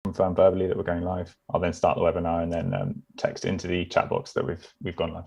confirm verbally that we're going live. I'll then start the webinar and then text into the chat box that we've gone live.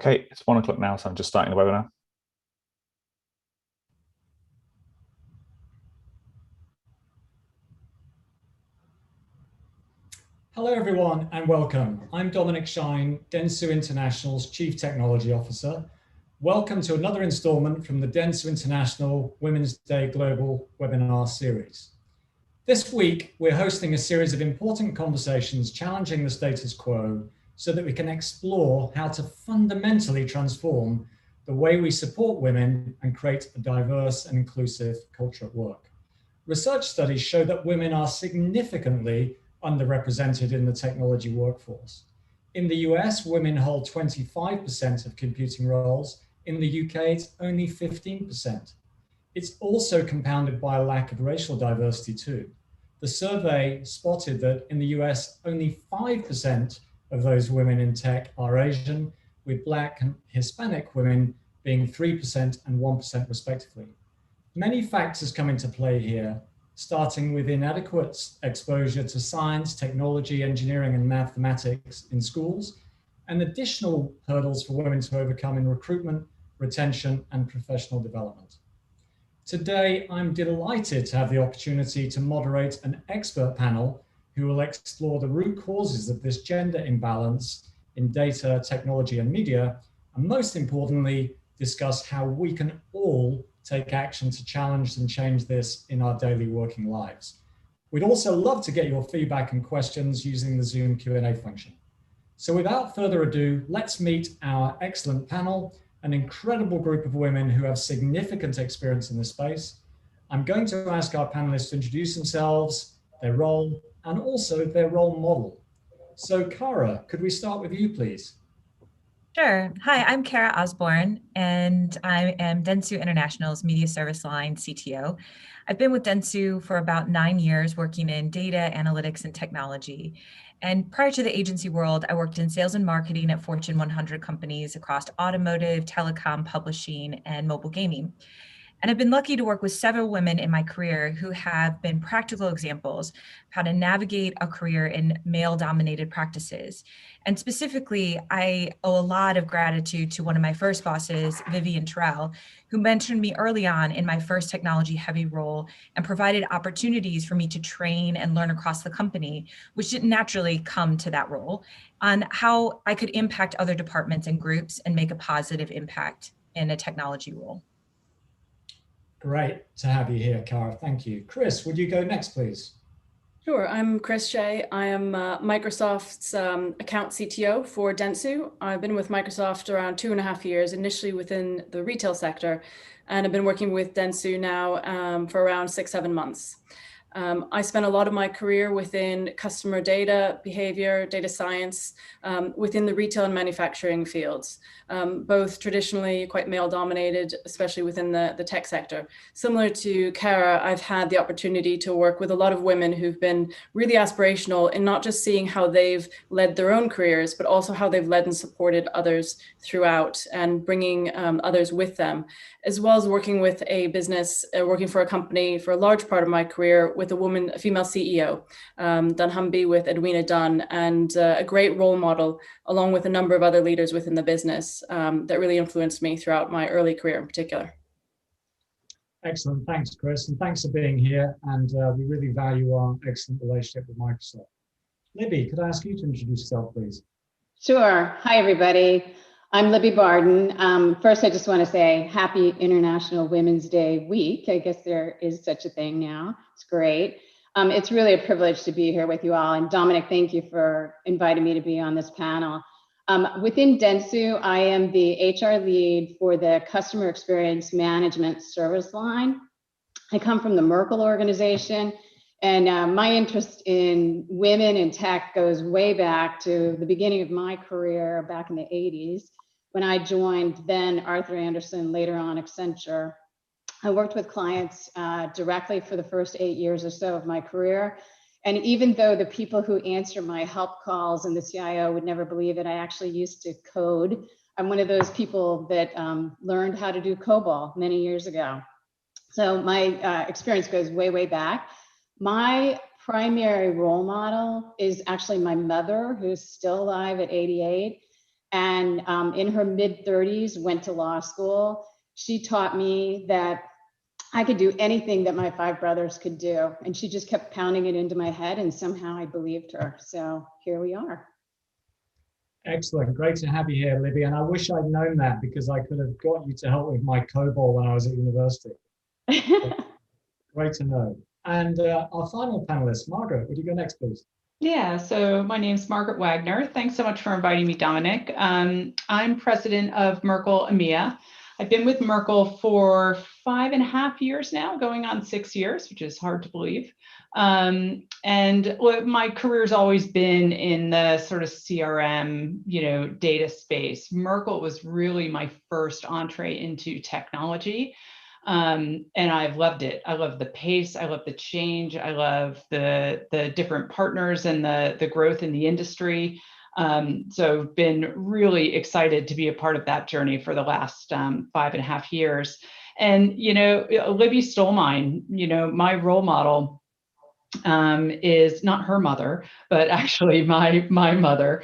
Okay, it's 1 o'clock now, so I'm just starting the webinar. Hello everyone and welcome. I'm Dominic Shine, Dentsu International's Chief Technology Officer. Welcome to another installment from the Dentsu International Women's Day Global webinar series. This week, we're hosting a series of important conversations challenging the status quo so that we can explore how to fundamentally transform the way we support women and create a diverse and inclusive culture at work. Research studies show that women are significantly underrepresented in the technology workforce. In the US, women hold 25% of computing roles. In the UK, it's only 15%. It's also compounded by a lack of racial diversity too. The survey spotted that in the US, only 5% of those women in tech are Asian, with Black and Hispanic women being 3% and 1% respectively. Many factors come into play here, starting with inadequate exposure to science, technology, engineering, and mathematics in schools, and additional hurdles for women to overcome in recruitment, retention, and professional development. Today, I'm delighted to have the opportunity to moderate an expert panel who will explore the root causes of this gender imbalance in data, technology, and media, and most importantly, discuss how we can all take action to challenge and change this in our daily working lives. We'd also love to get your feedback and questions using the Zoom Q&A function. So without further ado, let's meet our excellent panel, an incredible group of women who have significant experience in this space. I'm going to ask our panelists to introduce themselves, their role, and also their role model. So Cara, could we start with you, please? Sure. Hi, I'm Kara Osborne, and I am Dentsu International's Media Service Line CTO. I've been with Dentsu for about 9 years, working in data, analytics, and technology. And prior to the agency world, I worked in sales and marketing at Fortune 100 companies across automotive, telecom, publishing, and mobile gaming. And I've been lucky to work with several women in my career who have been practical examples of how to navigate a career in male-dominated practices. And specifically, I owe a lot of gratitude to one of my first bosses, Vivian Terrell, who mentored me early on in my first technology-heavy role and provided opportunities for me to train and learn across the company, which didn't naturally come to that role, on how I could impact other departments and groups and make a positive impact in a technology role. Great to have you here, Cara. Thank you. Chris, would you go next, please? Sure. I'm Chris Shay. I am Microsoft's account CTO for Dentsu. I've been with Microsoft around 2.5 years, initially within the retail sector, and I've been working with Dentsu now for around 6-7 months. I spent a lot of my career within customer data, behavior, data science, within the retail and manufacturing fields. both traditionally quite male dominated, especially within the tech sector. Similar to Kara, I've had the opportunity to work with a lot of women who've been really aspirational in not just seeing how they've led their own careers, but also how they've led and supported others throughout and bringing others with them, as well as working with a business, working for a company for a large part of my career with a female CEO, Dunnhumby with Edwina Dunn, and a great role model, along with a number of other leaders within the business that really influenced me throughout my early career in particular. Excellent. Thanks, Chris. And thanks for being here. And we really value our excellent relationship with Microsoft. Libby, could I ask you to introduce yourself, please? Sure. Hi, everybody. I'm Libby Barton. First, I just want to say happy International Women's Day week. I guess there is such a thing now. It's great. It's really a privilege to be here with you all. And Dominic, thank you for inviting me to be on this panel. Within Dentsu, I am the HR lead for the Customer Experience Management service line. I come from the Merkle organization, and my interest in women in tech goes way back to the beginning of my career back in the 80s when I joined then Arthur Andersen, later on Accenture. I worked with clients directly for the first 8 years or so of my career. And even though the people who answer my help calls and the CIO would never believe it, I actually used to code. I'm one of those people that learned how to do COBOL many years ago. So my experience goes way, way back. My primary role model is actually my mother, who's still alive at 88. And in her mid-30s, went to law school. She taught me that I could do anything that my 5 brothers could do. And she just kept pounding it into my head, and somehow I believed her. So here we are. Excellent. Great to have you here, Libby. And I wish I'd known that, because I could have got you to help with my COBOL when I was at university. Great to know. And our final panelist, Margaret, would you go next, please? Yeah, so my name's Margaret Wagner. Thanks so much for inviting me, Dominic. I'm president of Merkle EMEA. I've been with Merkle for 5.5 years now, going on 6 years, which is hard to believe. And my career's always been in the sort of CRM, data space. Merkle was really my first entree into technology. And I've loved it. I love the pace. I love the change. I love the different partners and the growth in the industry. So been really excited to be a part of that journey for the last 5.5 years. And, Libby stole mine. My role model is not her mother, but actually my mother.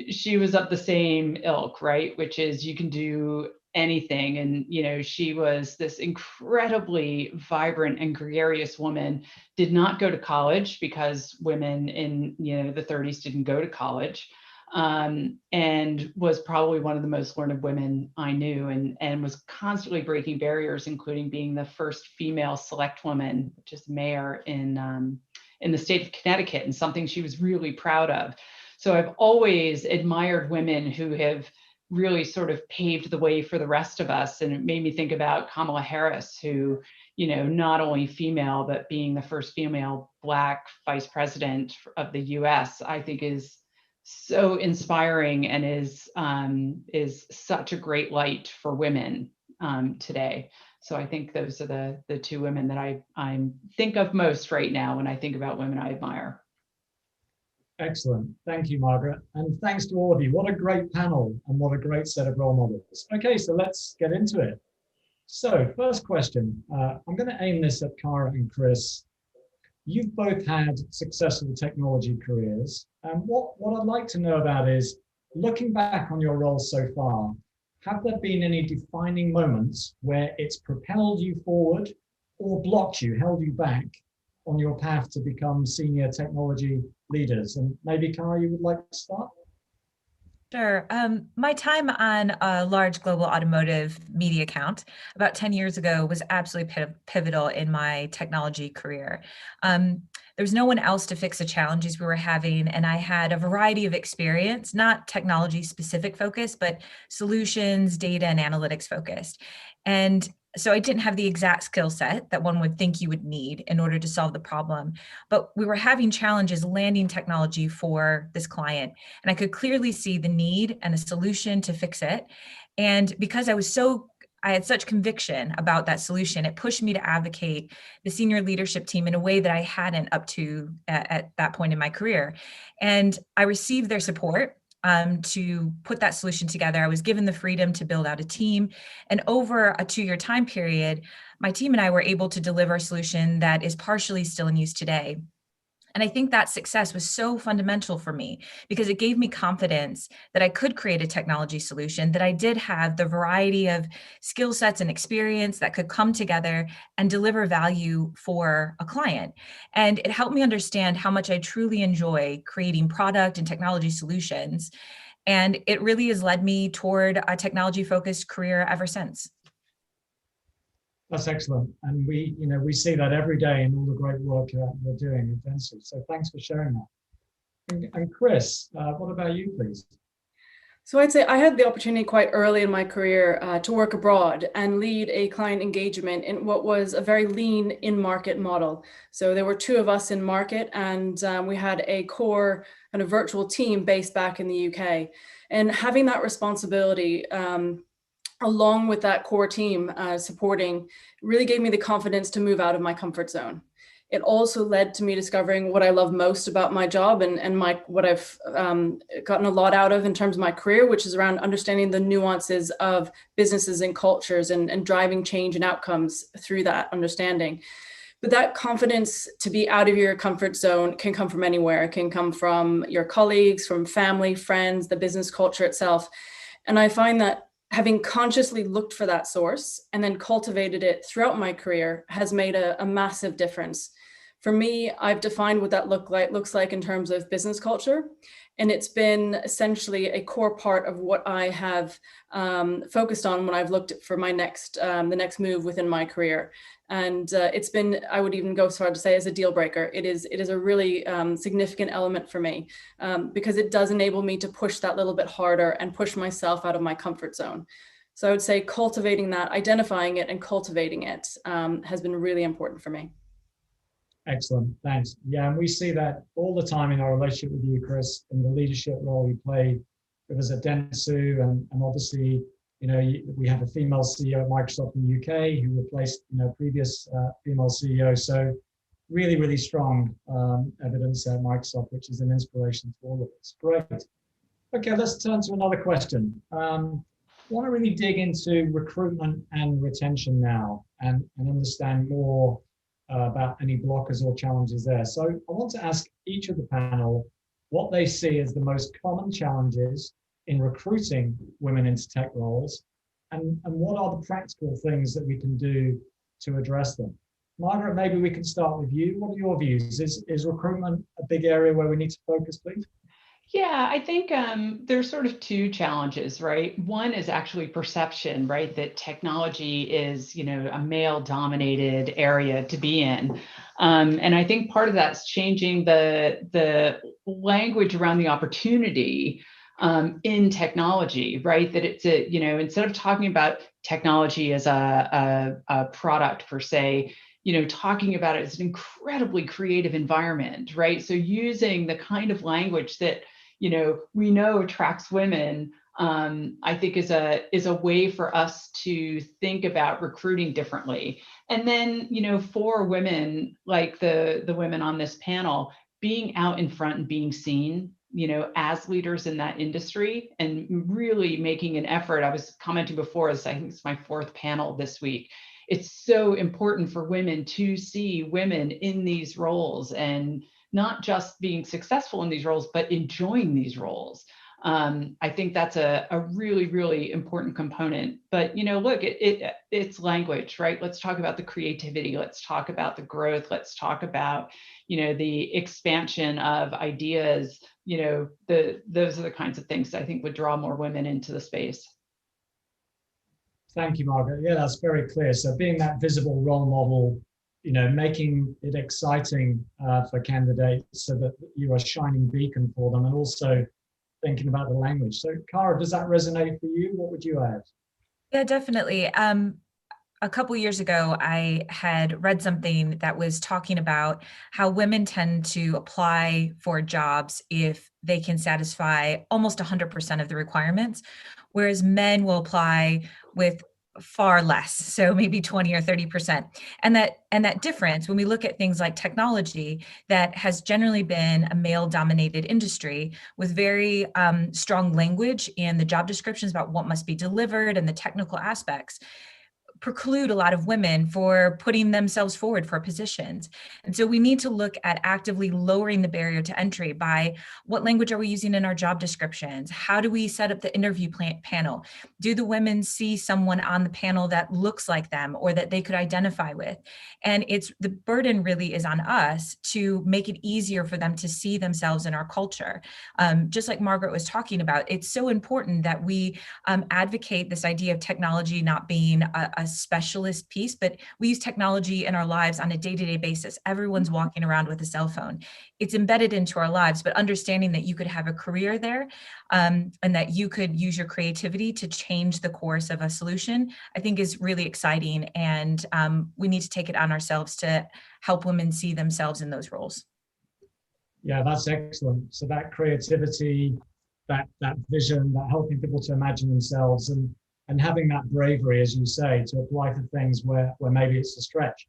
She was of the same ilk, right? Which is you can do anything. And, she was this incredibly vibrant and gregarious woman, did not go to college because women in, the 30s didn't go to college, and was probably one of the most learned women I knew, and was constantly breaking barriers, including being the first female select woman, which is mayor in the state of Connecticut, and something she was really proud of. So I've always admired women who have really sort of paved the way for the rest of us. And it made me think about Kamala Harris, who, not only female, but being the first female Black vice president of the US, I think is so inspiring and is such a great light for women today. So I think those are the 2 women that I think of most right now when I think about women I admire. Excellent. Thank you, Margaret. And thanks to all of you. What a great panel and what a great set of role models. Okay, so let's get into it. So first question, I'm going to aim this at Kara and Chris. You've both had successful technology careers. And what I'd like to know about is, looking back on your roles so far, have there been any defining moments where it's propelled you forward or blocked you, held you back on your path to become senior technology leaders? And maybe, Kara, you would like to start? Sure. My time on a large global automotive media account about 10 years ago was absolutely pivotal in my technology career. There was no one else to fix the challenges we were having, and I had a variety of experience, not technology specific focus, but solutions, data, and analytics focused. And So I didn't have the exact skill set that one would think you would need in order to solve the problem, but we were having challenges landing technology for this client. And I could clearly see the need and a solution to fix it. And because I had such conviction about that solution, it pushed me to advocate the senior leadership team in a way that I hadn't up to at that point in my career. And I received their support to put that solution together. I was given the freedom to build out a team. And over a 2-year time period, my team and I were able to deliver a solution that is partially still in use today. And I think that success was so fundamental for me because it gave me confidence that I could create a technology solution, that I did have the variety of skill sets and experience that could come together and deliver value for a client. And it helped me understand how much I truly enjoy creating product and technology solutions. And it really has led me toward a technology-focused career ever since. That's excellent. And we see that every day in all the great work you're doing at Dentsu. So thanks for sharing that. And Chris, what about you, please? So I'd say I had the opportunity quite early in my career to work abroad and lead a client engagement in what was a very lean in-market model. So there were 2 of us in market, and we had a core kind of virtual team based back in the UK. And having that responsibility along with that core team supporting really gave me the confidence to move out of my comfort zone. It also led to me discovering what I love most about my job and what I've gotten a lot out of in terms of my career, which is around understanding the nuances of businesses and cultures and driving change and outcomes through that understanding. But that confidence to be out of your comfort zone can come from anywhere. It can come from your colleagues, from family, friends, the business culture itself. And I find that having consciously looked for that source and then cultivated it throughout my career has made a massive difference. For me, I've defined what that looks like in terms of business culture. And it's been essentially a core part of what I have focused on when I've looked for my the next move within my career. And it's been, I would even go so far to say, as a deal breaker. It is a really significant element for me because it does enable me to push that little bit harder and push myself out of my comfort zone. So I would say cultivating that, identifying it and cultivating it has been really important for me. Excellent, thanks. Yeah, and we see that all the time in our relationship with you, Chris, in the leadership role you play with us at Dentsu, and obviously, we have a female CEO at Microsoft in the UK who replaced, previous female CEO. So really, really strong evidence at Microsoft, which is an inspiration to all of us. Great. Okay, let's turn to another question. I want to really dig into recruitment and retention now and understand more about any blockers or challenges there. So I want to ask each of the panel what they see as the most common challenges in recruiting women into tech roles, and what are the practical things that we can do to address them. Margaret, maybe we can start with you. What are your views? Is recruitment a big area where we need to focus, please? Yeah, I think there's sort of 2 challenges, right? One is actually perception, right? That technology is, a male-dominated area to be in. And I think part of that's changing the language around the opportunity in technology, right? That it's instead of talking about technology as a product per se, talking about it as an incredibly creative environment, right? So using the kind of language that we know attracts women, I think is a way for us to think about recruiting differently. And then, for women, like the women on this panel, being out in front and being seen, as leaders in that industry and really making an effort. I was commenting before, as I think it's my 4th panel this week. It's so important for women to see women in these roles and not just being successful in these roles, but enjoying these roles. I think that's a really, really important component. But, look, it's language, right? Let's talk about the creativity. Let's talk about the growth. Let's talk about, the expansion of ideas. Those are the kinds of things that I think would draw more women into the space. Thank you, Margaret. Yeah, that's very clear. So being that visible role model, making it exciting for candidates so that you're a shining beacon for them, and also thinking about the language. So Cara, does that resonate for you? What would you add? Yeah, definitely. a couple years ago, I had read something that was talking about how women tend to apply for jobs if they can satisfy almost 100% of the requirements, whereas men will apply with far less, so maybe 20 or 30%. And that difference, when we look at things like technology, that has generally been a male-dominated industry with very strong language in the job descriptions about what must be delivered and the technical aspects, preclude a lot of women for putting themselves forward for positions. And so we need to look at actively lowering the barrier to entry by what language are we using in our job descriptions? How do we set up the interview panel? Do the women see someone on the panel that looks like them or that they could identify with? And it's the burden really is on us to make it easier for them to see themselves in our culture. Just like Margaret was talking about, it's so important that we advocate this idea of technology not being a specialist piece, but we use technology in our lives on a day-to-day basis. Everyone's walking around with a cell phone. It's embedded into our lives, but understanding that you could have a career there and that you could use your creativity to change the course of a solution, I think is really exciting. And we need to take it on ourselves to help women see themselves in those roles. Yeah, that's excellent. So that creativity, that vision, that helping people to imagine themselves and having that bravery, as you say, to apply for things where maybe it's a stretch.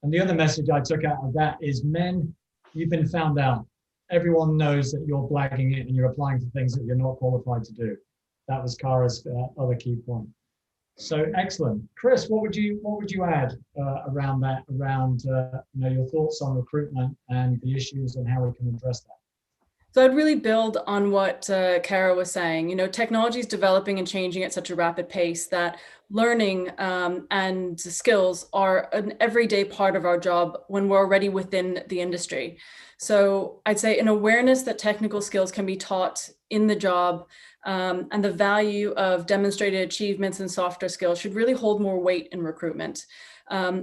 And the other message I took out of that is, men, you've been found out. Everyone knows that you're blagging it and you're applying for things that you're not qualified to do. That was Kara's other key point. So excellent. Chris, what would you add around that, around your thoughts on recruitment and the issues and how we can address that? So I'd really build on what Kara was saying. Technology is developing and changing at such a rapid pace that learning and skills are an everyday part of our job when we're already within the industry. So I'd say an awareness that technical skills can be taught in the job and the value of demonstrated achievements and softer skills should really hold more weight in recruitment.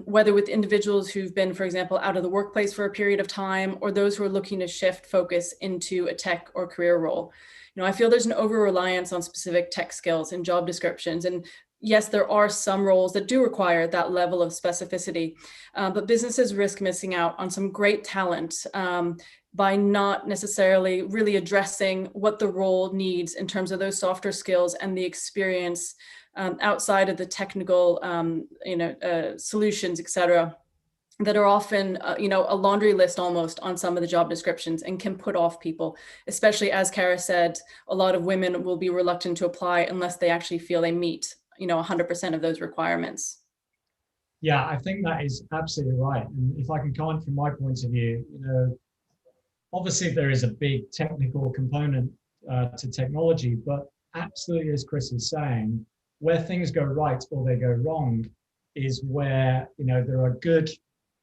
Whether with individuals who've been, for example, out of the workplace for a period of time, or those who are looking to shift focus into a tech or career role. I feel there's an over-reliance on specific tech skills in job descriptions. And yes, there are some roles that do require that level of specificity, but businesses risk missing out on some great talent by not necessarily really addressing what the role needs in terms of those softer skills and the experience outside of the technical, solutions, et cetera, that are often, a laundry list almost on some of the job descriptions and can put off people, especially as Kara said, a lot of women will be reluctant to apply unless they actually feel they meet, 100% of those requirements. Yeah, I think that is absolutely right. And if I can comment from my point of view, obviously there is a big technical component to technology, but absolutely, as Chris is saying, where things go right or they go wrong is where, there are good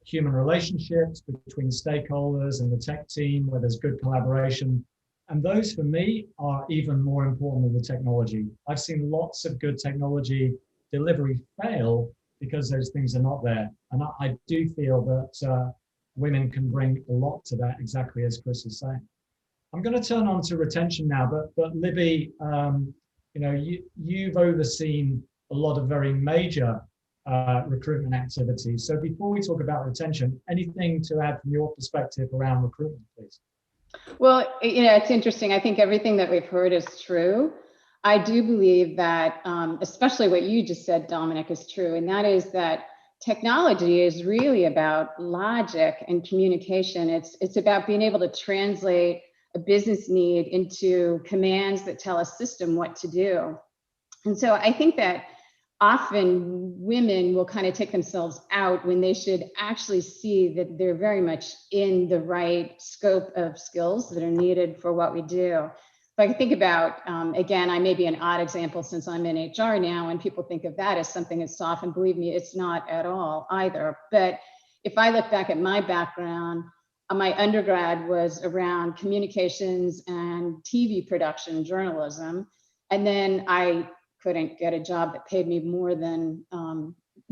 human relationships between stakeholders and the tech team, where there's good collaboration. And those, for me, are even more important than the technology. I've seen lots of good technology delivery fail because those things are not there. And I do feel that women can bring a lot to that, exactly as Chris is saying. I'm going to turn on to retention now, but Libby, you've overseen a lot of very major recruitment activities. So before we talk about retention, anything to add from your perspective around recruitment, please? Well, it's interesting. I think everything that we've heard is true. I do believe that, especially what you just said, Dominic, is true. And that is that technology is really about logic and communication. It's about being able to translate a business need into commands that tell a system what to do. And so I think that often women will kind of take themselves out when they should actually see that they're very much in the right scope of skills that are needed for what we do. If I think about, again, I may be an odd example since I'm in HR now, and people think of that as something that's soft, and believe me, it's not at all either. But if I look back at my background, my undergrad was around communications and TV production journalism. And then I couldn't get a job that paid me more than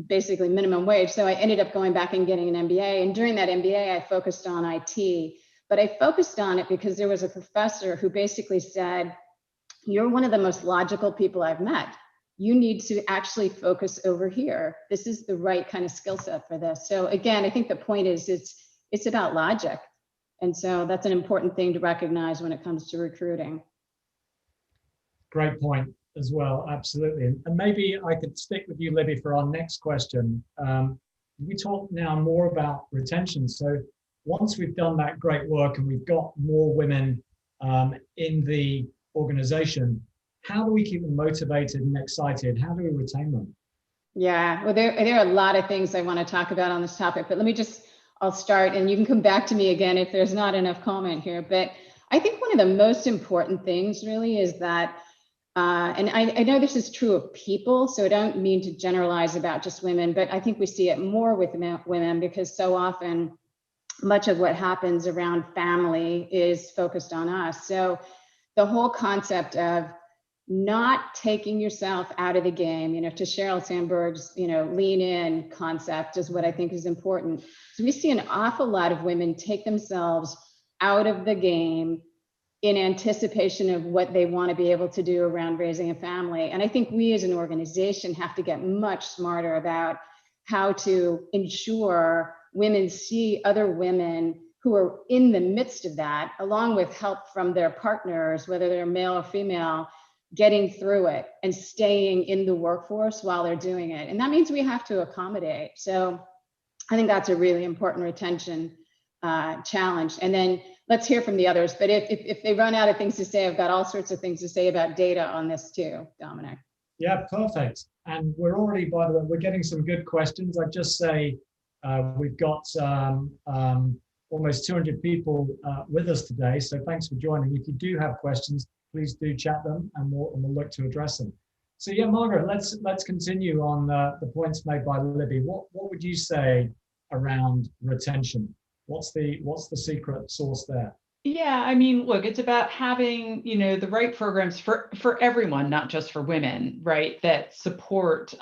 basically minimum wage. So I ended up going back and getting an MBA. And during that MBA, I focused on IT. But I focused on it because there was a professor who basically said, "You're one of the most logical people I've met. you need to actually focus over here. This is the right kind of skill set for this. So again, I think the point is it's about logic. And so that's an important thing to recognize when it comes to recruiting. Great point as well, absolutely. And maybe I could stick with you, Libby, for our next question. We talk now more about retention. So once we've done that great work and we've got more women in the organization, how do we keep them motivated and excited? How do we retain them? Yeah, well, there are a lot of things I want to talk about on this topic, but I'll start and you can come back to me again if there's not enough comment here. But I think one of the most important things really is that, and I know this is true of people, so I don't mean to generalize about just women, but I think we see it more with women because so often much of what happens around family is focused on us. So the whole concept of not taking yourself out of the game, to Sheryl Sandberg's, lean in concept is what I think is important. So we see an awful lot of women take themselves out of the game in anticipation of what they want to be able to do around raising a family. And I think we as an organization have to get much smarter about how to ensure women see other women who are in the midst of that, along with help from their partners, whether they're male or female, getting through it and staying in the workforce while they're doing it. And that means we have to accommodate. So I think that's a really important retention challenge. And then let's hear from the others. But if they run out of things to say, I've got all sorts of things to say about data on this too, Dominic. Yeah, perfect. And we're already, by the way, we're getting some good questions. I'd just say we've got almost 200 people with us today. So thanks for joining. If you do have questions, please do chat them and we'll look to address them. So yeah, Margaret, let's continue on the points made by Libby. What would you say around retention? What's the secret sauce there? Yeah, I mean, look, it's about having, the right programs for everyone, not just for women, right? That support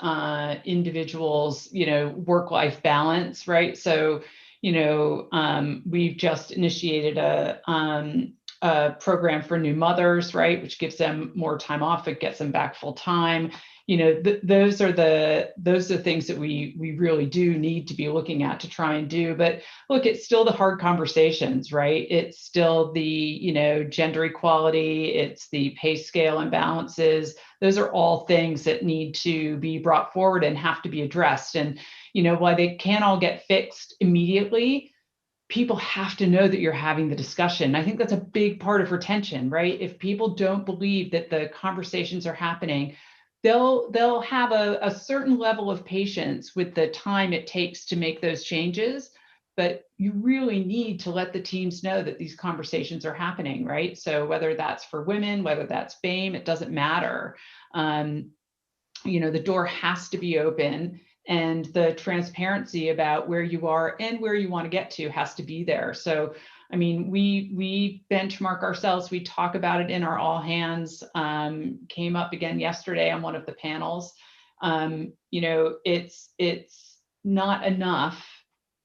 individuals, work-life balance, right? So, we've just initiated a program for new mothers, right, which gives them more time off. It gets them back full time. Those are the things that we really do need to be looking at to try and do. But look, it's still the hard conversations, right? It's still the gender equality. It's the pay scale imbalances. Those are all things that need to be brought forward and have to be addressed. And while they can't all get fixed immediately, people have to know that you're having the discussion. I think that's a big part of retention, right? If people don't believe that the conversations are happening, they'll have a certain level of patience with the time it takes to make those changes. But you really need to let the teams know that these conversations are happening, right? So whether that's for women, whether that's BAME, it doesn't matter. The door has to be open. And the transparency about where you are and where you want to get to has to be there. So, I mean, we benchmark ourselves. We talk about it in our all hands. Came up again yesterday on one of the panels. It's not enough,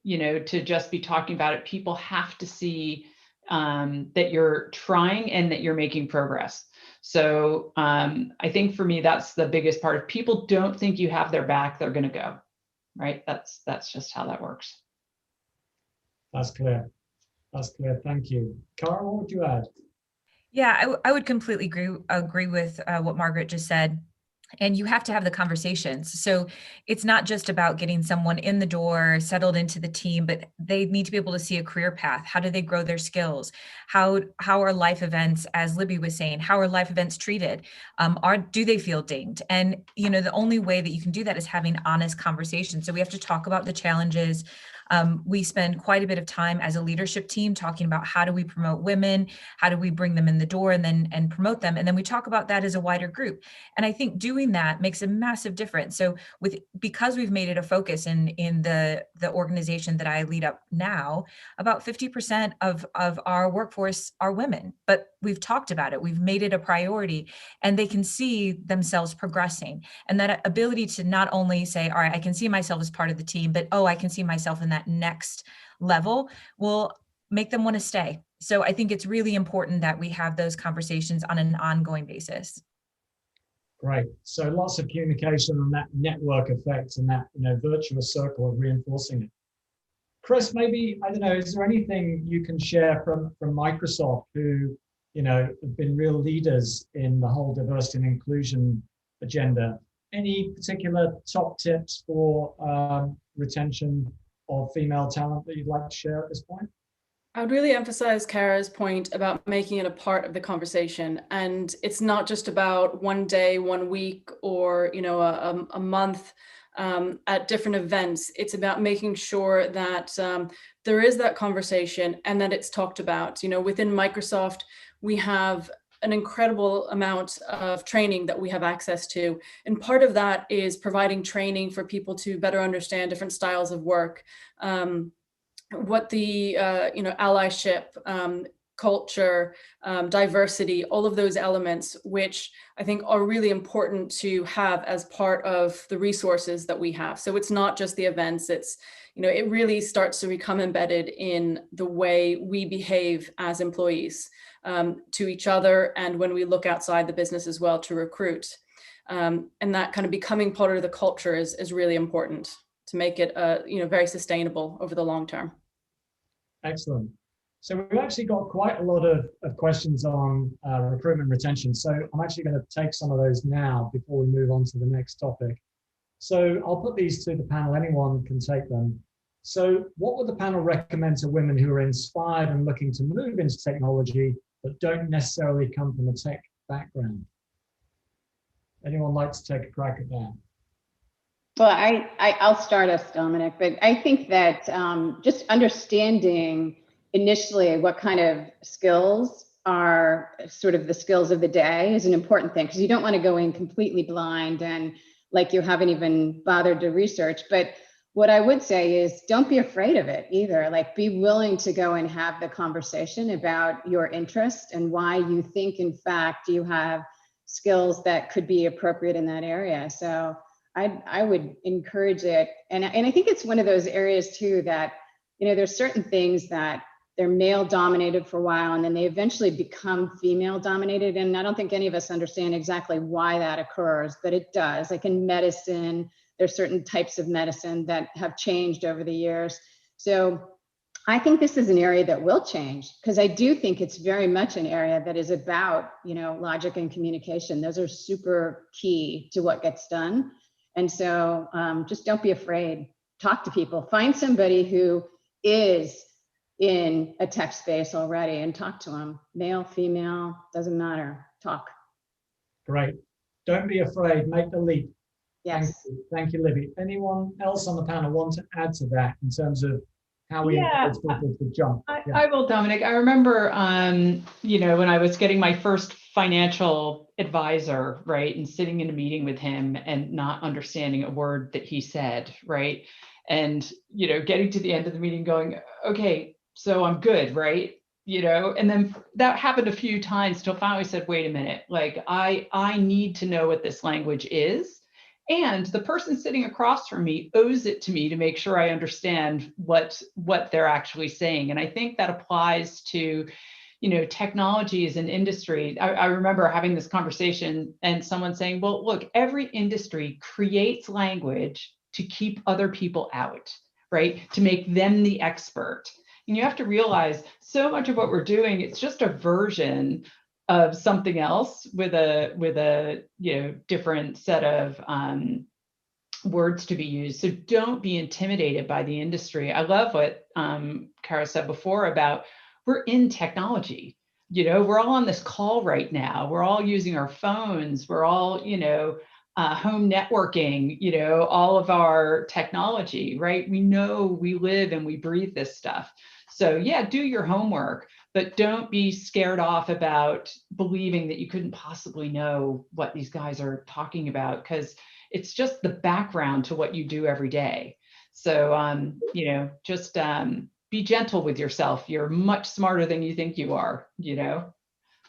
to just be talking about it. People have to see that you're trying and that you're making progress. So I think for me, that's the biggest part. If people don't think you have their back, they're going to go, right? That's just how that works. That's clear. That's clear. Thank you. Cara, what would you add? Yeah, I would completely agree with what Margaret just said. And you have to have the conversations. So it's not just about getting someone in the door, settled into the team, but they need to be able to see a career path. How do they grow their skills? How are life events, as Libby was saying, how are life events treated? Do they feel dinged? And the only way that you can do that is having honest conversations. So we have to talk about the challenges. We spend quite a bit of time as a leadership team talking about how do we promote women, how do we bring them in the door and promote them. And then we talk about that as a wider group. And I think doing that makes a massive difference. So because we've made it a focus in the organization that I lead up now, about 50% of our workforce are women, but we've talked about it. We've made it a priority and they can see themselves progressing. And that ability to not only say, all right, I can see myself as part of the team, but I can see myself in that next level will make them want to stay. So I think it's really important that we have those conversations on an ongoing basis. Great. So lots of communication and that network effect and that virtuous circle of reinforcing it. Chris, maybe, I don't know, is there anything you can share from Microsoft who, have been real leaders in the whole diversity and inclusion agenda? Any particular top tips for retention of female talent that you'd like to share at this point? I would really emphasize Kara's point about making it a part of the conversation. And it's not just about one day, 1 week, or a month at different events. It's about making sure that there is that conversation and that it's talked about. Within Microsoft, we have an incredible amount of training that we have access to. And part of that is providing training for people to better understand different styles of work. What the allyship, culture, diversity, all of those elements, which I think are really important to have as part of the resources that we have. So it's not just the events, it's, it really starts to become embedded in the way we behave as employees to each other, and when we look outside the business as well to recruit. And that kind of becoming part of the culture is really important to make it very sustainable over the long term. Excellent. So we've actually got quite a lot of questions on recruitment retention. So I'm actually going to take some of those now before we move on to the next topic. So I'll put these to the panel. Anyone can take them. So what would the panel recommend to women who are inspired and looking to move into technology but don't necessarily come from a tech background? Anyone like to take a crack at that? Well, I'll start us, Dominic, but I think that just understanding initially what kind of skills are sort of the skills of the day is an important thing, because you don't want to go in completely blind and like you haven't even bothered to research. But what I would say is don't be afraid of it either. Like, be willing to go and have the conversation about your interest and why you think, in fact, you have skills that could be appropriate in that area. So I would encourage it. And I think it's one of those areas too that, there's certain things that they're male dominated for a while and then they eventually become female dominated. And I don't think any of us understand exactly why that occurs, but it does. Like in medicine, there's certain types of medicine that have changed over the years. So I think this is an area that will change, because I do think it's very much an area that is about, logic and communication. Those are super key to what gets done. And so just don't be afraid. Talk to people. Find somebody who is in a tech space already and talk to them. Male, female, doesn't matter. Talk. Great. Don't be afraid. Make the leap. Yes. Thank you, Libby. Anyone else on the panel want to add to that in terms of how we encourage people to jump? I will, Dominic. I remember, when I was getting my first financial advisor, right, and sitting in a meeting with him and not understanding a word that he said, right, and getting to the end of the meeting going, okay, so I'm good, right, and then that happened a few times till finally said, wait a minute, like I need to know what this language is. And the person sitting across from me owes it to me to make sure I understand what they're actually saying. And I think that applies to, technology as an industry. I remember having this conversation and someone saying, well, look, every industry creates language to keep other people out, right? To make them the expert. And you have to realize so much of what we're doing, it's just a version of something else with a different set of words to be used. So don't be intimidated by the industry. I love what Kara said before about we're in technology. We're all on this call right now. We're all using our phones. We're all home networking. All of our technology, right? We know we live and we breathe this stuff. So yeah, do your homework, but don't be scared off about believing that you couldn't possibly know what these guys are talking about, because it's just the background to what you do every day. So, just be gentle with yourself. You're much smarter than you think you are,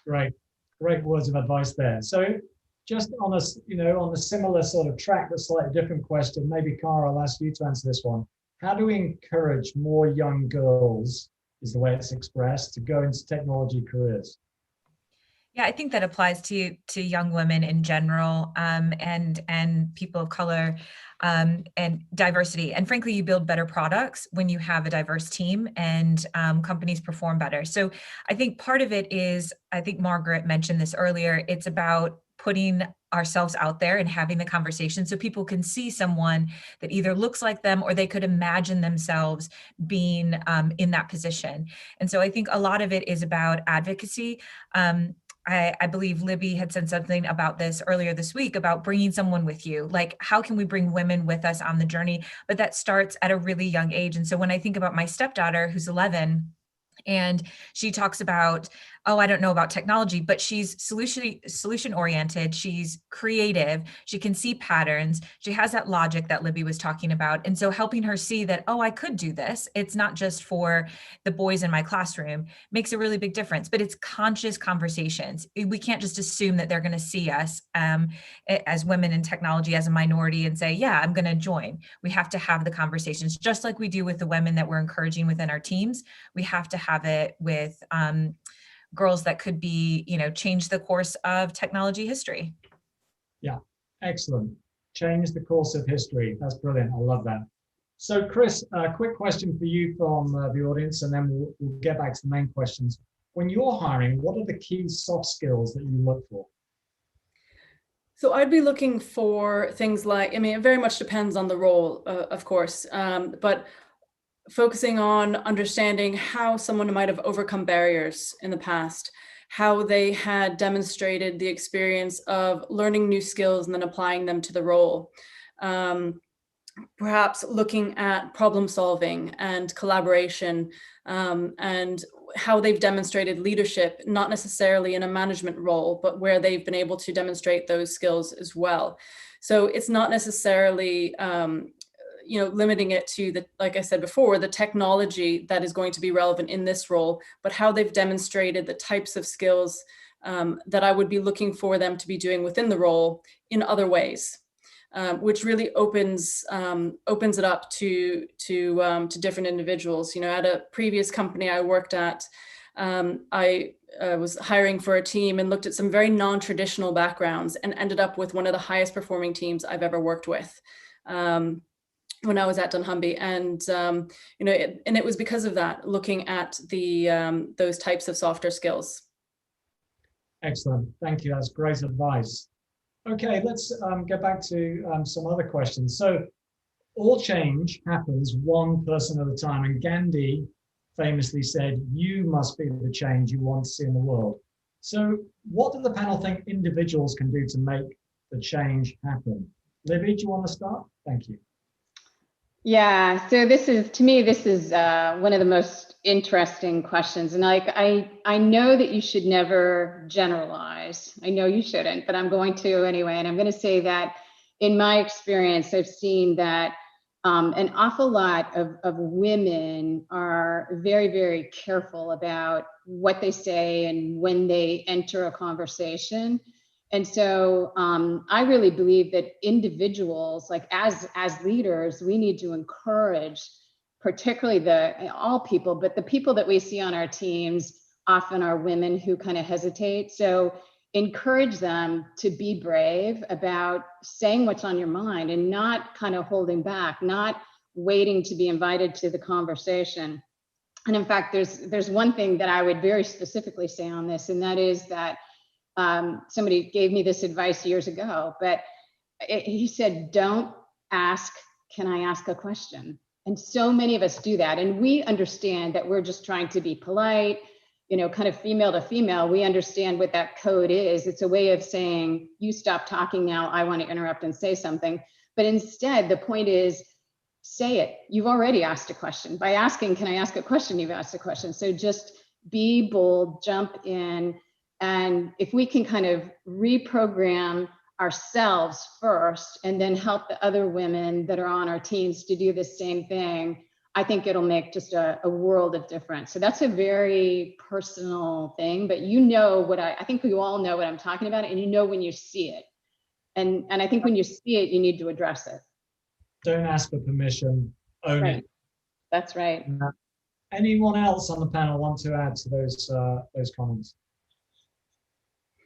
Great words of advice there. So just on a similar sort of track, but slightly different question, maybe Cara, I'll ask you to answer this one. How do we encourage more young girls, is the way it's expressed, to go into technology careers? Yeah, I think that applies to young women in general, and people of color, and diversity. And frankly, you build better products when you have a diverse team, and companies perform better. So I think part of it is, I think Margaret mentioned this earlier, it's about putting ourselves out there and having the conversation so people can see someone that either looks like them or they could imagine themselves being in that position. And so I think a lot of it is about advocacy. I believe Libby had said something about this earlier this week about bringing someone with you. Like, how can we bring women with us on the journey? But that starts at a really young age. And so when I think about my stepdaughter, who's 11, and she talks about, oh, I don't know about technology, but she's solution oriented. She's creative. She can see patterns. She has that logic that Libby was talking about. And so helping her see that, oh, I could do this. It's not just for the boys in my classroom, makes a really big difference, but it's conscious conversations. We can't just assume that they're going to see us as women in technology as a minority and say, yeah, I'm going to join. We have to have the conversations, just like we do with the women that we're encouraging within our teams. We have to have it with girls that could be, change the course of technology history. Yeah, excellent. Change the course of history. That's brilliant. I love that. So Chris, a quick question for you from the audience, and then we'll get back to the main questions. When you're hiring, what are the key soft skills that you look for? So I'd be looking for things like, it very much depends on the role, of course, but focusing on understanding how someone might have overcome barriers in the past, how they had demonstrated the experience of learning new skills and then applying them to the role. Perhaps looking at problem solving and collaboration, and how they've demonstrated leadership, not necessarily in a management role, but where they've been able to demonstrate those skills as well. So it's not necessarily limiting it to like I said before, the technology that is going to be relevant in this role, but how they've demonstrated the types of skills that I would be looking for them to be doing within the role in other ways, which really opens it up to different individuals. At a previous company I worked at, I was hiring for a team and looked at some very non-traditional backgrounds and ended up with one of the highest performing teams I've ever worked with. When I was at dunnhumby, and it was because of that, looking at those types of softer skills. Excellent, thank you. That's great advice. Okay, let's get back to some other questions. So, all change happens one person at a time, and Gandhi famously said, "You must be the change you want to see in the world." So, what do the panel think individuals can do to make the change happen? Libby, do you want to start? Thank you. Yeah, so to me, this is one of the most interesting questions. And I know that you should never generalize. I know you shouldn't, but I'm going to anyway. And I'm going to say that in my experience, I've seen that an awful lot of women are very, very careful about what they say and when they enter a conversation. And so I really believe that individuals, like as leaders, we need to encourage, particularly all people, but the people that we see on our teams often are women who kind of hesitate. So encourage them to be brave about saying what's on your mind and not kind of holding back, not waiting to be invited to the conversation. And in fact, there's one thing that I would very specifically say on this, and that is that somebody gave me this advice years ago, but he said, don't ask, can I ask a question? And so many of us do that. And we understand that we're just trying to be polite, kind of female to female. We understand what that code is. It's a way of saying, you stop talking now, I want to interrupt and say something. But instead, the point is, say it. You've already asked a question. By asking, can I ask a question? You've asked a question. So just be bold, jump in. And if we can kind of reprogram ourselves first and then help the other women that are on our teams to do the same thing, I think it'll make just a world of difference. So that's a very personal thing, but I think we all know what I'm talking about, and when you see it. And I think when you see it, you need to address it. Don't ask for permission, own it. That's right. Anyone else on the panel want to add to those comments?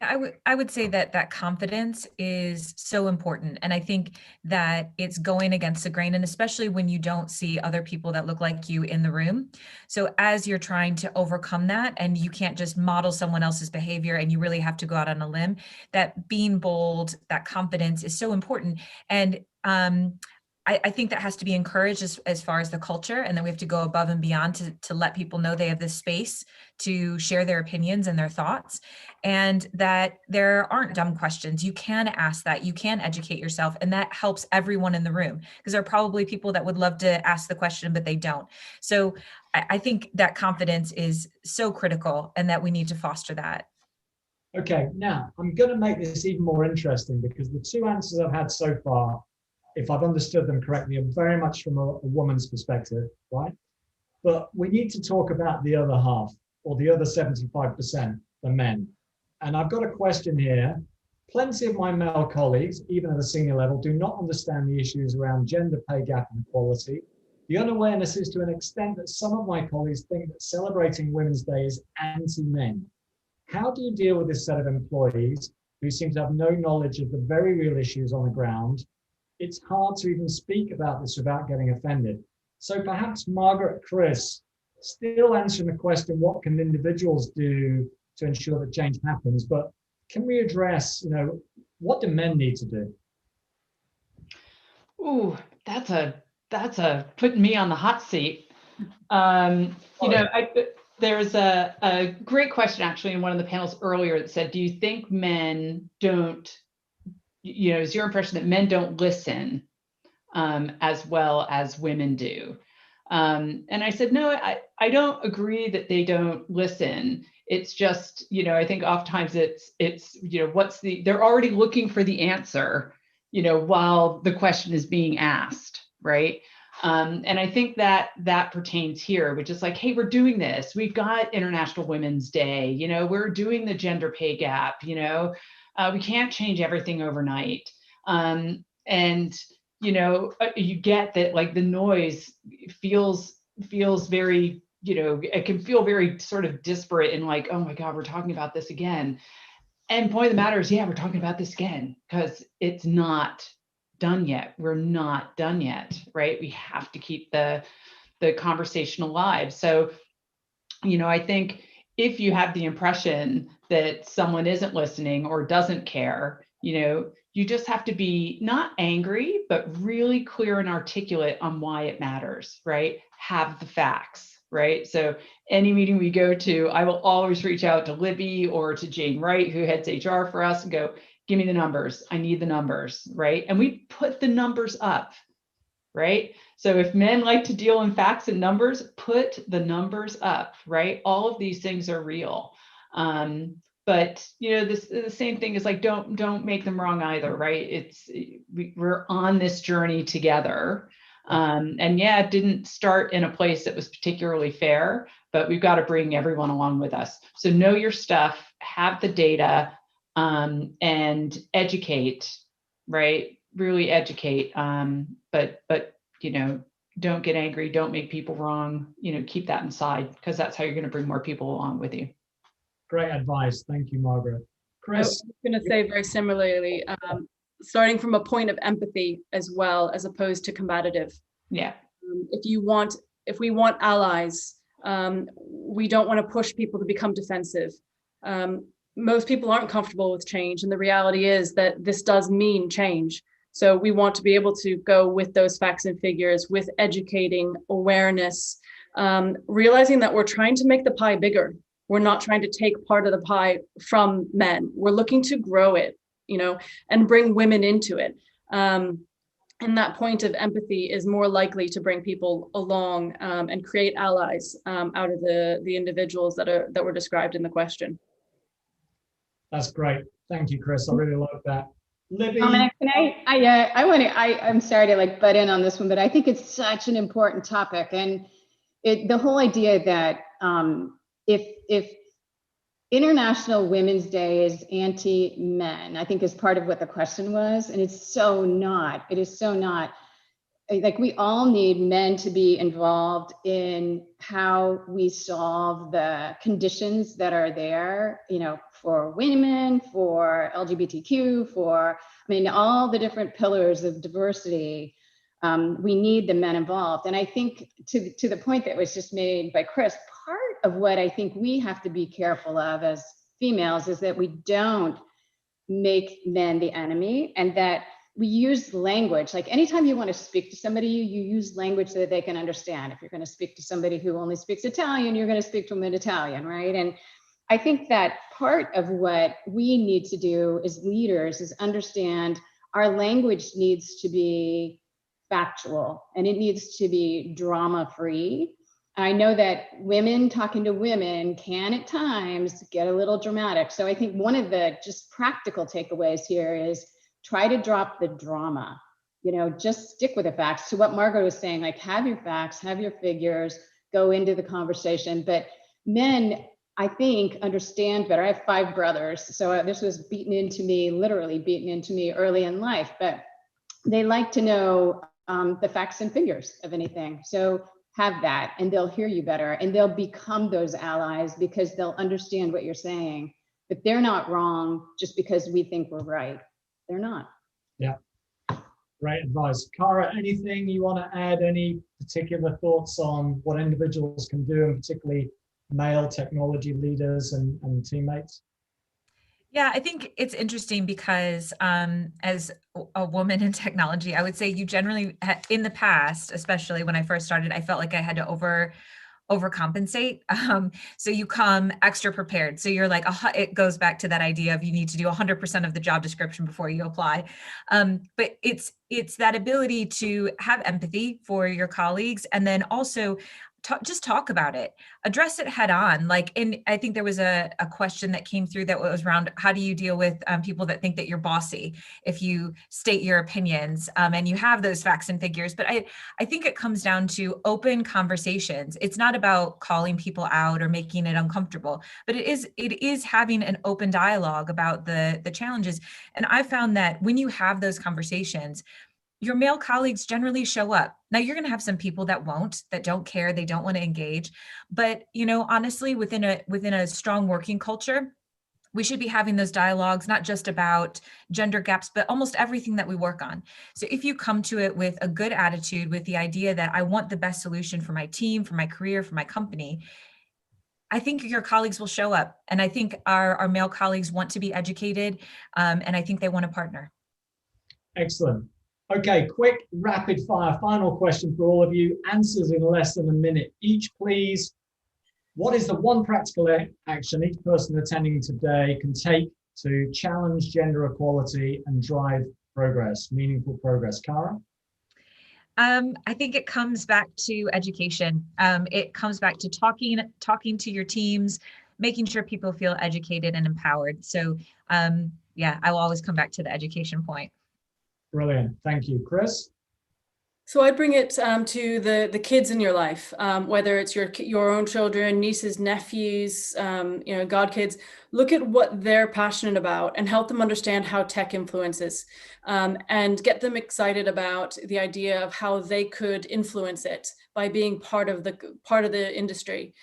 I would say that that confidence is so important. And I think that it's going against the grain, and especially when you don't see other people that look like you in the room. So as you're trying to overcome that, and you can't just model someone else's behavior and you really have to go out on a limb, that being bold, that confidence is so important. And I think that has to be encouraged as far as the culture, and then we have to go above and beyond to let people know they have this space to share their opinions and their thoughts, and that there aren't dumb questions. You can ask that, you can educate yourself, and that helps everyone in the room, because there are probably people that would love to ask the question, but they don't. So I think that confidence is so critical, and that we need to foster that. Okay, now I'm going to make this even more interesting, because the two answers I've had so far, if I've understood them correctly, are very much from a woman's perspective, right? But we need to talk about the other half, or the other 75%, the men. And I've got a question here. Plenty of my male colleagues, even at a senior level, do not understand the issues around gender pay gap and equality. The unawareness is to an extent that some of my colleagues think that celebrating Women's Day is anti-men. How do you deal with this set of employees who seem to have no knowledge of the very real issues on the ground? It's hard to even speak about this without getting offended. So perhaps Margaret, Chris, still answering the question, what can individuals do to ensure that change happens? But can we address, what do men need to do? Ooh, that's a putting me on the hot seat. There's a great question actually in one of the panels earlier that said, do you think men don't, is your impression that men don't listen as well as women do? And I said, no, I don't agree that they don't listen. It's just, I think oftentimes it's they're already looking for the answer, while the question is being asked, right? And I think that pertains here, which is like, hey, we're doing this. We've got International Women's Day, we're doing the gender pay gap, we can't change everything overnight. And, you get that, like, the noise feels very, it can feel very sort of disparate and like, oh my God, we're talking about this again. And point of the matter is, yeah, we're talking about this again because it's not done yet. We're not done yet, right? We have to keep the conversation alive. So, I think if you have the impression that someone isn't listening or doesn't care, you just have to be not angry, but really clear and articulate on why it matters, right? Have the facts, right? So any meeting we go to, I will always reach out to Libby or to Jane Wright, who heads HR for us, and go, give me the numbers. I need the numbers, right? And we put the numbers up, right? So if men like to deal in facts and numbers, put the numbers up, right? All of these things are real. But the same thing is like, don't make them wrong either, right? We're on this journey together. And yeah, it didn't start in a place that was particularly fair, but we've got to bring everyone along with us. So know your stuff, have the data, and educate, right? Really educate. But don't get angry, don't make people wrong, keep that inside, because that's how you're going to bring more people along with you. Great advice. Thank you, Margaret. Chris? I was going to say very similarly, starting from a point of empathy as well, as opposed to combative. Yeah. If we want allies, we don't want to push people to become defensive. Most people aren't comfortable with change. And the reality is that this does mean change. So we want to be able to go with those facts and figures, with educating, awareness, realizing that we're trying to make the pie bigger. We're not trying to take part of the pie from men. We're looking to grow it, and bring women into it. And that point of empathy is more likely to bring people along and create allies out of the individuals that were described in the question. That's great. Thank you, Chris. I really like that. Libby. Dominic, can I'm sorry to butt in on this one, but I think it's such an important topic. And the whole idea that if International Women's Day is anti-men, I think is part of what the question was, and it's so not. It is so not. Like, we all need men to be involved in how we solve the conditions that are there, for women, for LGBTQ, for, I mean, all the different pillars of diversity. We need the men involved. And I think to the point that was just made by Chris, part of what I think we have to be careful of as females is that we don't make men the enemy, and that we use language. Like anytime you want to speak to somebody, you use language that they can understand. If you're going to speak to somebody who only speaks Italian, you're going to speak to them in Italian, right? And I think that part of what we need to do as leaders is understand our language needs to be factual and it needs to be drama-free. I know that women talking to women can at times get a little dramatic. So I think one of the just practical takeaways here is try to drop the drama, just stick with the facts. To what Margaret was saying, like have your facts, have your figures, go into the conversation. But men, I think, understand better. I have 5 brothers, so this was literally beaten into me early in life, but they like to know the facts and figures of anything. So have that, and they'll hear you better, and they'll become those allies because they'll understand what you're saying. But they're not wrong just because we think we're right. They're not. Yeah, great advice. Cara, anything you want to add? Any particular thoughts on what individuals can do, and particularly male technology leaders and teammates? Yeah, I think it's interesting because as a woman in technology, I would say you generally, in the past, especially when I first started, I felt like I had to overcompensate. So you come extra prepared. So you're like, it goes back to that idea of you need to do 100% of the job description before you apply. But it's that ability to have empathy for your colleagues, and then also just talk about it, address it head on. And I think there was a question that came through that was around, how do you deal with people that think that you're bossy if you state your opinions and you have those facts and figures? But I think it comes down to open conversations. It's not about calling people out or making it uncomfortable, but it is having an open dialogue about the challenges. And I found that when you have those conversations, your male colleagues generally show up. Now you're going to have some people that won't, that don't care, they don't want to engage. But, honestly, within a strong working culture, we should be having those dialogues, not just about gender gaps, but almost everything that we work on. So if you come to it with a good attitude, with the idea that I want the best solution for my team, for my career, for my company, I think your colleagues will show up. And I think our male colleagues want to be educated, and I think they want to partner. Excellent. Okay, quick rapid fire final question for all of you. Answers in less than a minute each, please. What is the one practical action each person attending today can take to challenge gender equality and drive progress, meaningful progress? Cara? I think it comes back to education. It comes back to talking to your teams, making sure people feel educated and empowered. So yeah, I will always come back to the education point. Brilliant. Thank you. Chris? So I bring it to the kids in your life, whether it's your own children, nieces, nephews, godkids. Look at what they're passionate about and help them understand how tech influences, and get them excited about the idea of how they could influence it by being part of the industry.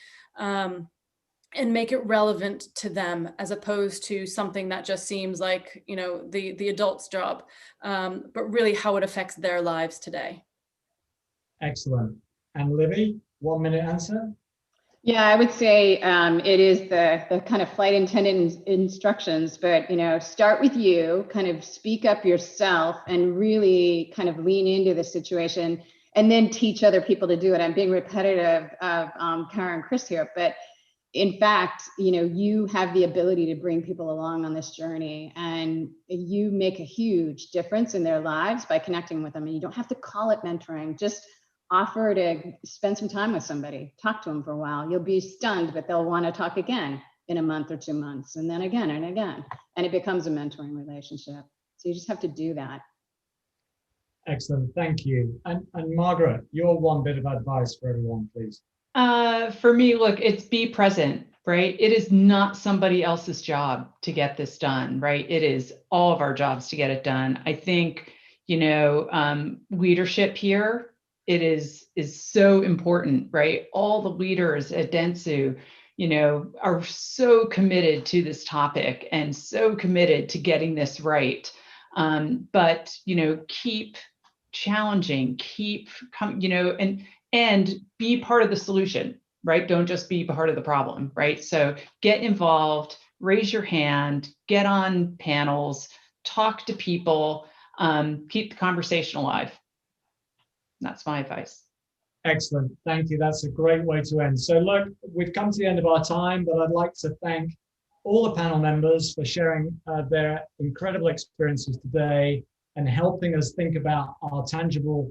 And make it relevant to them, as opposed to something that just seems like, the adult's job, but really how it affects their lives today. Excellent. And Libby, 1 minute answer? Yeah, I would say it is the kind of flight attendant instructions, but start with you, kind of speak up yourself and really kind of lean into the situation, and then teach other people to do it. I'm being repetitive of Karen and Chris here, but in fact, you have the ability to bring people along on this journey, and you make a huge difference in their lives by connecting with them. And you don't have to call it mentoring, just offer to spend some time with somebody, talk to them for a while. You'll be stunned, but they'll want to talk again in a month or 2 months, and then again and again, and it becomes a mentoring relationship. So you just have to do that. Excellent, thank you. And Margaret, your one bit of advice for everyone, please. For me, look, it's be present, right? It is not somebody else's job to get this done, right? It is all of our jobs to get it done. I think, leadership here, it is so important, right? All the leaders at Dentsu, are so committed to this topic and so committed to getting this right. But, keep challenging, and be part of the solution, right? Don't just be part of the problem, right? So get involved, raise your hand, get on panels, talk to people, keep the conversation alive. That's my advice. Excellent. Thank you. That's a great way to end. So look, we've come to the end of our time, but I'd like to thank all the panel members for sharing their incredible experiences today and helping us think about our tangible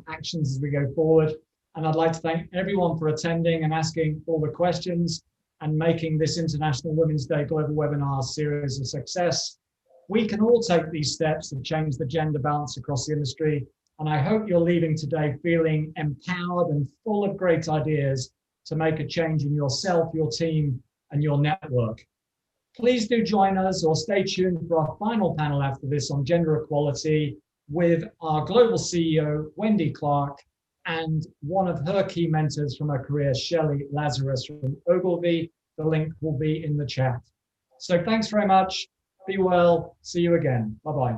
actions as we go forward. And I'd like to thank everyone for attending and asking all the questions and making this International Women's Day Global Webinar series a success. We can all take these steps to change the gender balance across the industry. And I hope you're leaving today feeling empowered and full of great ideas to make a change in yourself, your team, and your network. Please do join us or stay tuned for our final panel after this on gender equality with our global CEO, Wendy Clark, and one of her key mentors from her career, Shelley Lazarus from Ogilvy. The link will be in the chat. So thanks very much. Be well. See you again. Bye-bye.